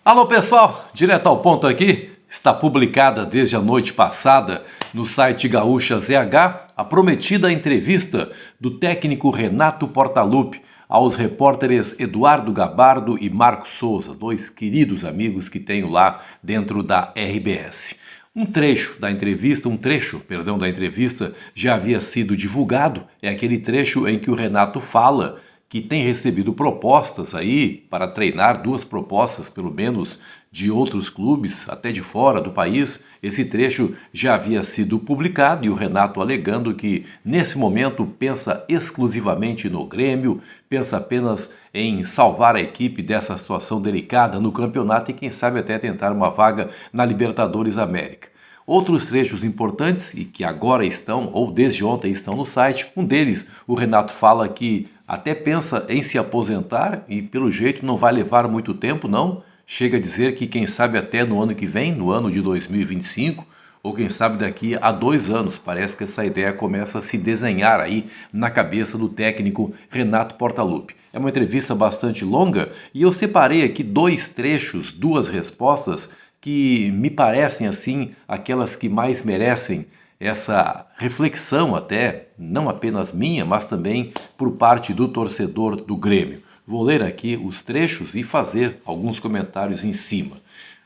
Alô pessoal, direto ao ponto aqui, está publicada desde a noite passada no site Gaúcha ZH a prometida entrevista do técnico Renato Portaluppi aos repórteres Eduardo Gabardo e Marcos Souza, dois queridos amigos que tenho lá dentro da RBS. Um trecho da entrevista já havia sido divulgado, é aquele trecho em que o Renato fala que tem recebido propostas aí para treinar, duas propostas pelo menos de outros clubes, até de fora do país. Esse trecho já havia sido publicado e o Renato alegando que nesse momento pensa exclusivamente no Grêmio, pensa apenas em salvar a equipe dessa situação delicada no campeonato e quem sabe até tentar uma vaga na Libertadores América. Outros trechos importantes e que agora estão, ou desde ontem estão no site, um deles o Renato fala que até pensa em se aposentar e pelo jeito não vai levar muito tempo não, chega a dizer que quem sabe até no ano que vem, no ano de 2025, ou quem sabe daqui a 2 anos, parece que essa ideia começa a se desenhar aí na cabeça do técnico Renato Portaluppi. É uma entrevista bastante longa e eu separei aqui 2 trechos, 2 respostas que me parecem assim aquelas que mais merecem essa reflexão até, não apenas minha, mas também por parte do torcedor do Grêmio. Vou ler aqui os trechos e fazer alguns comentários em cima.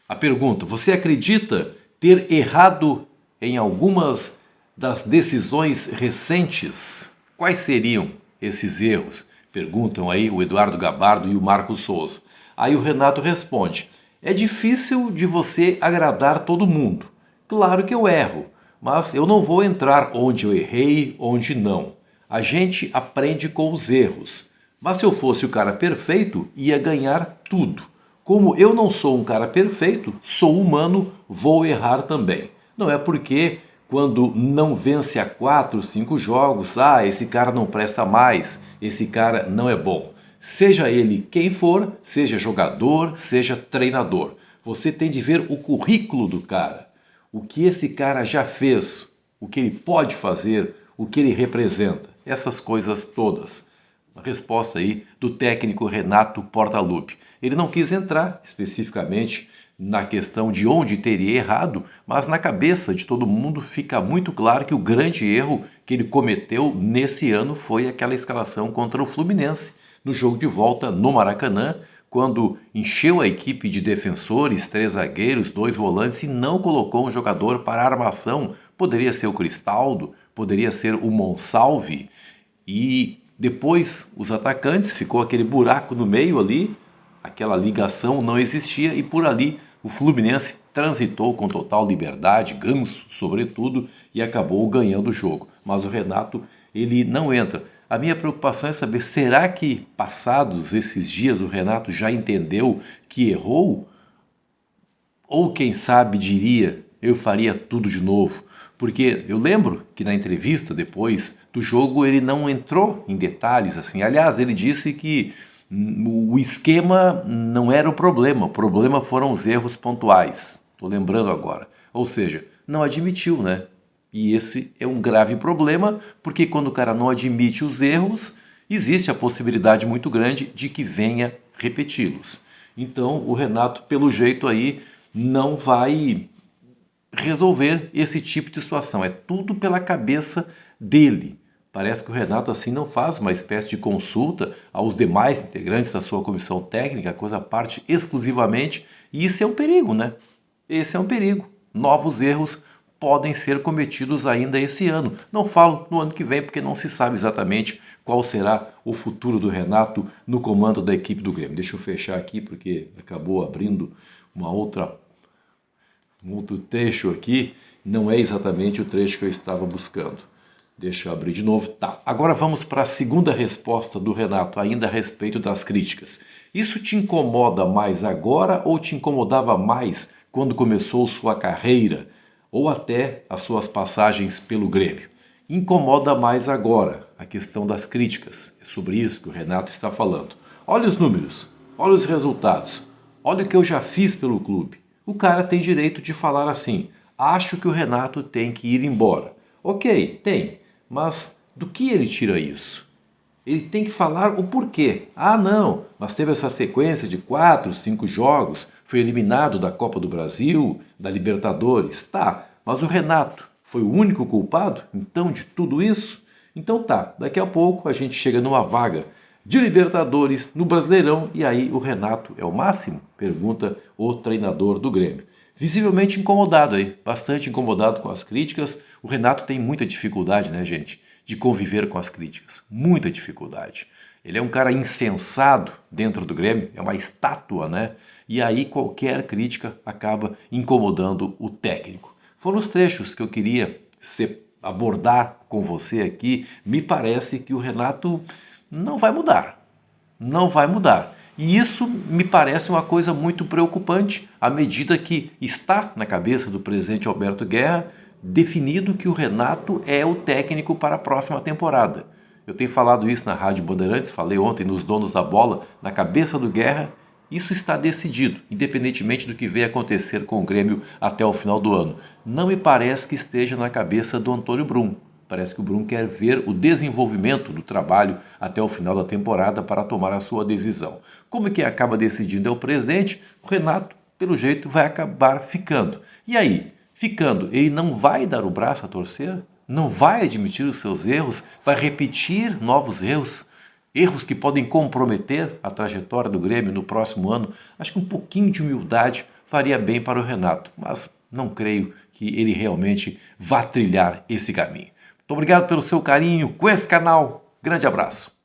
A pergunta: você acredita ter errado em algumas das decisões recentes? Quais seriam esses erros? Perguntam aí o Eduardo Gabardo e o Marcos Souza. Aí o Renato responde: é difícil de você agradar todo mundo. Claro que eu erro, mas eu não vou entrar onde eu errei, onde não. A gente aprende com os erros. Mas se eu fosse o cara perfeito, ia ganhar tudo. Como eu não sou um cara perfeito, sou humano, vou errar também. Não é porque quando não vence a 4, 5 jogos, esse cara não presta mais, esse cara não é bom. Seja ele quem for, seja jogador, seja treinador. Você tem de ver o currículo do cara, o que esse cara já fez, o que ele pode fazer, o que ele representa. Essas coisas todas. A resposta aí do técnico Renato Portaluppi. Ele não quis entrar especificamente na questão de onde teria errado, mas na cabeça de todo mundo fica muito claro que o grande erro que ele cometeu nesse ano foi aquela escalação contra o Fluminense, no jogo de volta no Maracanã, quando encheu a equipe de defensores, 3 zagueiros, 2 volantes e não colocou um jogador para armação. Poderia ser o Cristaldo, poderia ser o Monsalve e depois os atacantes, ficou aquele buraco no meio ali, aquela ligação não existia e por ali o Fluminense transitou com total liberdade, ganso sobretudo, e acabou ganhando o jogo. Mas o Renato, ele não entra. A minha preocupação é saber, será que passados esses dias o Renato já entendeu que errou? Ou quem sabe diria, eu faria tudo de novo? Porque eu lembro que na entrevista depois do jogo ele não entrou em detalhes assim. Aliás, ele disse que o esquema não era o problema foram os erros pontuais. Estou lembrando agora. Ou seja, não admitiu, né? E esse é um grave problema, porque quando o cara não admite os erros, existe a possibilidade muito grande de que venha repeti-los. Então, o Renato, pelo jeito aí, não vai resolver esse tipo de situação. É tudo pela cabeça dele. Parece que o Renato assim não faz uma espécie de consulta aos demais integrantes da sua comissão técnica, a coisa parte exclusivamente, e isso é um perigo, né? Esse é um perigo. Novos erros podem ser cometidos ainda esse ano. Não falo no ano que vem, porque não se sabe exatamente qual será o futuro do Renato no comando da equipe do Grêmio. Deixa eu fechar aqui, porque acabou abrindo um outro trecho aqui, não é exatamente o trecho que eu estava buscando. Deixa eu abrir de novo. Tá, agora vamos para a segunda resposta do Renato, ainda a respeito das críticas. Isso te incomoda mais agora ou te incomodava mais quando começou sua carreira ou até as suas passagens pelo Grêmio? Incomoda mais agora a questão das críticas. É sobre isso que o Renato está falando. Olha os números, olha os resultados, olha o que eu já fiz pelo clube. O cara tem direito de falar assim: acho que o Renato tem que ir embora. Ok, tem, mas do que ele tira isso? Ele tem que falar o porquê. Ah, não, mas teve essa sequência de 4, 5 jogos, foi eliminado da Copa do Brasil, da Libertadores. Tá, mas o Renato foi o único culpado, então, de tudo isso? Então tá, daqui a pouco a gente chega numa vaga de Libertadores no Brasileirão e aí o Renato é o máximo? Pergunta o treinador do Grêmio. Visivelmente incomodado aí, bastante incomodado com as críticas. O Renato tem muita dificuldade, né, gente, de conviver com as críticas. Muita dificuldade. Ele é um cara insensado dentro do Grêmio, é uma estátua, né? E aí qualquer crítica acaba incomodando o técnico. Foram os trechos que eu queria abordar com você aqui. Me parece que o Renato não vai mudar. Não vai mudar. E isso me parece uma coisa muito preocupante, à medida que está na cabeça do presidente Alberto Guerra definido que o Renato é o técnico para a próxima temporada. Eu tenho falado isso na Rádio Bandeirantes, falei ontem nos Donos da Bola, na cabeça do Guerra, isso está decidido, independentemente do que venha acontecer com o Grêmio até o final do ano. Não me parece que esteja na cabeça do Antônio Brum. Parece que o Brum quer ver o desenvolvimento do trabalho até o final da temporada para tomar a sua decisão. Como é que acaba decidindo é o presidente, o Renato, pelo jeito, vai acabar ficando. E aí, ficando, ele não vai dar o braço a torcer? Não vai admitir os seus erros? Vai repetir novos erros? Erros que podem comprometer a trajetória do Grêmio no próximo ano? Acho que um pouquinho de humildade faria bem para o Renato, mas não creio que ele realmente vá trilhar esse caminho. Muito obrigado pelo seu carinho com esse canal. Grande abraço.